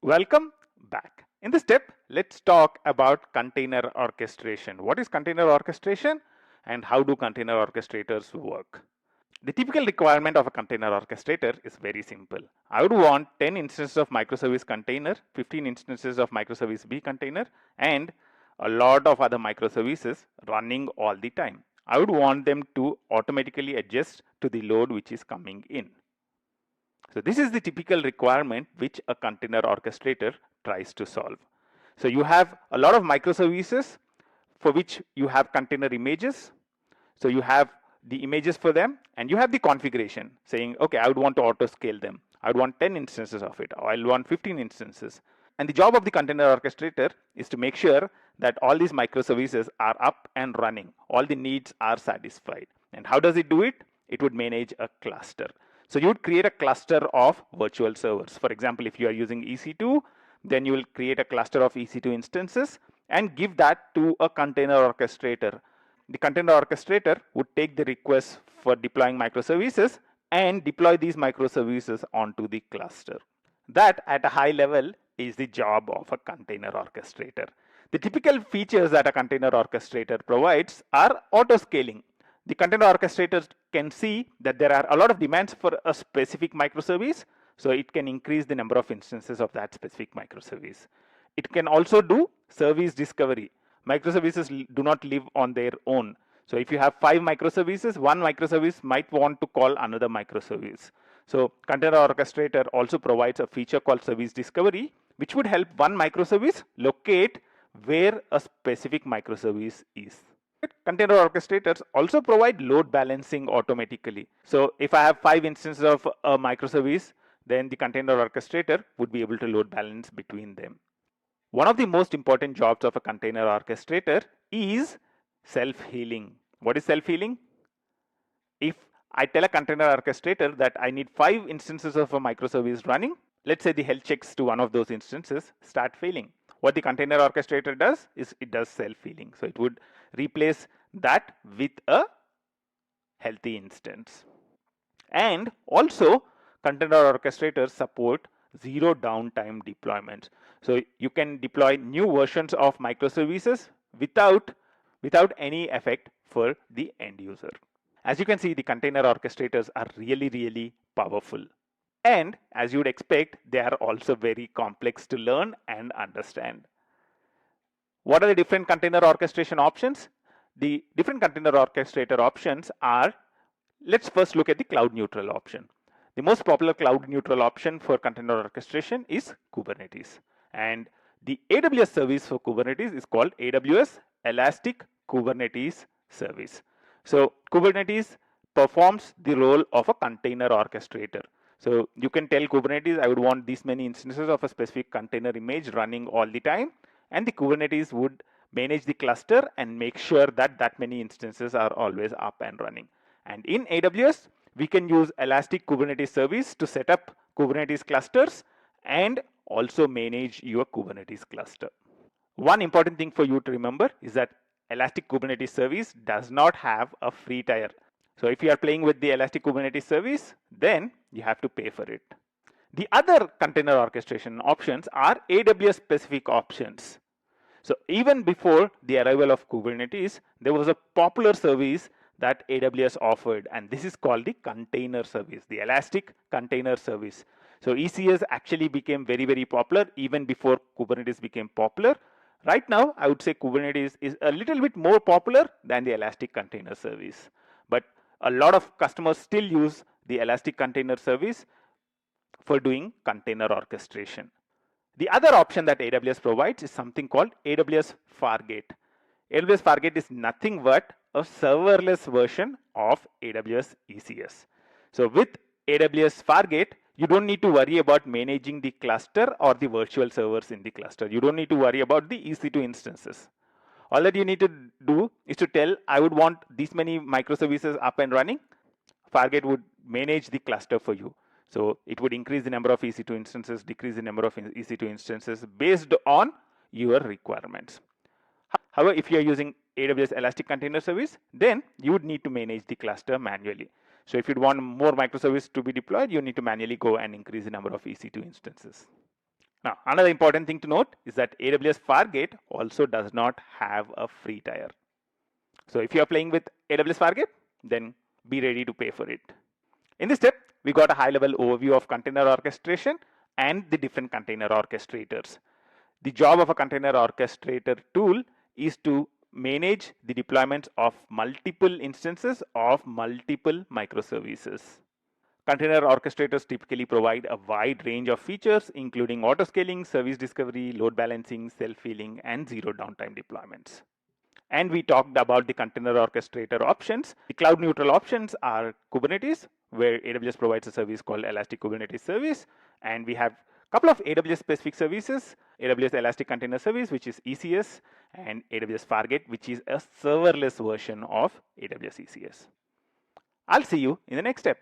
Welcome back. In this step, let's talk about container orchestration. What is container orchestration and how do container orchestrators work? The typical requirement of a container orchestrator is very simple. I would want 10 instances of microservice container, 15 instances of microservice B container, and a lot of other microservices running all the time. I would want them to automatically adjust to the load which is coming in. So this is the typical requirement which a container orchestrator tries to solve. So you have a lot of microservices for which you have container images. So you have the images for them and you have the configuration saying, okay, I would want to auto scale them. I would want 10 instances of it, or I'll want 15 instances. And the job of the container orchestrator is to make sure that all these microservices are up and running. All the needs are satisfied. And how does it do it? It would manage a cluster. So you would create a cluster of virtual servers. For example, if you are using EC2, then you will create a cluster of EC2 instances and give that to a container orchestrator. The container orchestrator would take the requests for deploying microservices and deploy these microservices onto the cluster. That at a high level is the job of a container orchestrator. The typical features that a container orchestrator provides are auto scaling. The container orchestrator can see that there are a lot of demands for a specific microservice, so it can increase the number of instances of that specific microservice. It can also do service discovery. Microservices do not live on their own. So if you have 5 microservices, one microservice might want to call another microservice. So container orchestrator also provides a feature called service discovery, which would help one microservice locate where a specific microservice is. Container orchestrators also provide load balancing automatically. So if I have 5 instances of a microservice, then the container orchestrator would be able to load balance between them. One of the most important jobs of a container orchestrator is self-healing. What is self-healing? If I tell a container orchestrator that I need 5 instances of a microservice running, let's say the health checks to one of those instances start failing. What the container orchestrator does is it does self-healing. So it would replace that with a healthy instance. And also, container orchestrators support zero downtime deployments. So you can deploy new versions of microservices without any effect for the end user. As you can see, the container orchestrators are really powerful. And as you would expect, they are also very complex to learn and understand. What are the different container orchestration options? The different container orchestrator options are, let's first look at the cloud neutral option. The most popular cloud neutral option for container orchestration is Kubernetes. And the AWS service for Kubernetes is called AWS Elastic Kubernetes Service. So Kubernetes performs the role of a container orchestrator. So you can tell Kubernetes, I would want these many instances of a specific container image running all the time, and the Kubernetes would manage the cluster and make sure that many instances are always up and running. And in AWS, we can use Elastic Kubernetes Service to set up Kubernetes clusters and also manage your Kubernetes cluster. One important thing for you to remember is that Elastic Kubernetes Service does not have a free tier. So if you are playing with the Elastic Kubernetes Service, then you have to pay for it. The other container orchestration options are AWS specific options. So even before the arrival of Kubernetes, there was a popular service that AWS offered, and this is called the container service, the Elastic Container Service. So ECS actually became very popular even before Kubernetes became popular. Right now, I would say Kubernetes is a little bit more popular than the Elastic Container Service. But a lot of customers still use the Elastic Container Service for doing container orchestration. The other option that AWS provides is something called AWS Fargate. AWS Fargate is nothing but a serverless version of AWS ECS. So with AWS Fargate, you don't need to worry about managing the cluster or the virtual servers in the cluster. You don't need to worry about the EC2 instances. All that you need to do is to tell, I would want these many microservices up and running. Fargate would manage the cluster for you. So it would increase the number of EC2 instances, decrease the number of EC2 instances based on your requirements. However, if you are using AWS Elastic Container Service, then you would need to manage the cluster manually. So if you'd want more microservices to be deployed, you need to manually go and increase the number of EC2 instances. Now, another important thing to note is that AWS Fargate also does not have a free tier. So if you are playing with AWS Fargate, then be ready to pay for it. In this step, we got a high-level overview of container orchestration and the different container orchestrators. The job of a container orchestrator tool is to manage the deployments of multiple instances of multiple microservices. Container orchestrators typically provide a wide range of features, including autoscaling, service discovery, load balancing, self-healing, and zero downtime deployments. And we talked about the container orchestrator options. The cloud neutral options are Kubernetes, where AWS provides a service called Elastic Kubernetes Service. And we have a couple of AWS specific services, AWS Elastic Container Service, which is ECS, and AWS Fargate, which is a serverless version of AWS ECS. I'll see you in the next step.